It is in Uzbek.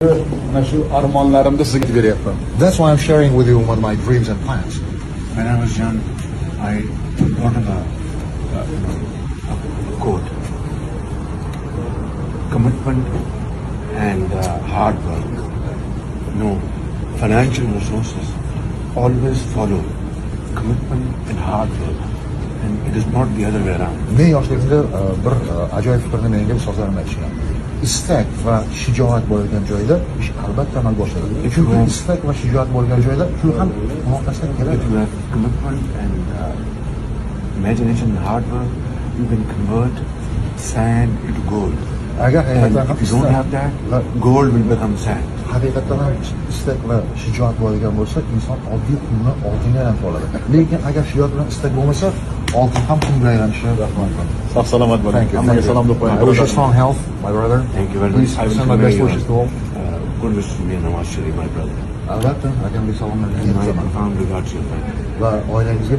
That's why I'm sharing with you one of my dreams and plans. When I was young, I thought of a quote: commitment and hard work. No, financial resources always follow commitment and hard work, and it is not the other way around. Men yoshligimda bir ajoyib fikrni menga ustozlarim aytishgan. Istak va shijoat bo'lgan joyda ish albatta amalga oshadi. Chunki istak va shijoat bo'lgan joyda pul ham muvofiqlik kerak. If you have commitment and imagination and hard work, you can convert sand into gold. Agar And if you don't have that, gold will become sand. haqiqatdan ham istak va shijoat bo'lgan bo'lsa, inson oddiy pulni oltinga aylantira oladi. Lekin agar shijoat bilan istak bo'lmasa, oltin ham pulga aylanishi mumkin. Sog' salomat bo'ling. Hammaga salom deb qo'ying. I wish you strong health, my brother. Thank you very Please much. send my best wishes to all. Good wishes to me and Nawaz Sharif, my brother. Albatta, akamga salomlar And my profound regards to your family. va oilangizga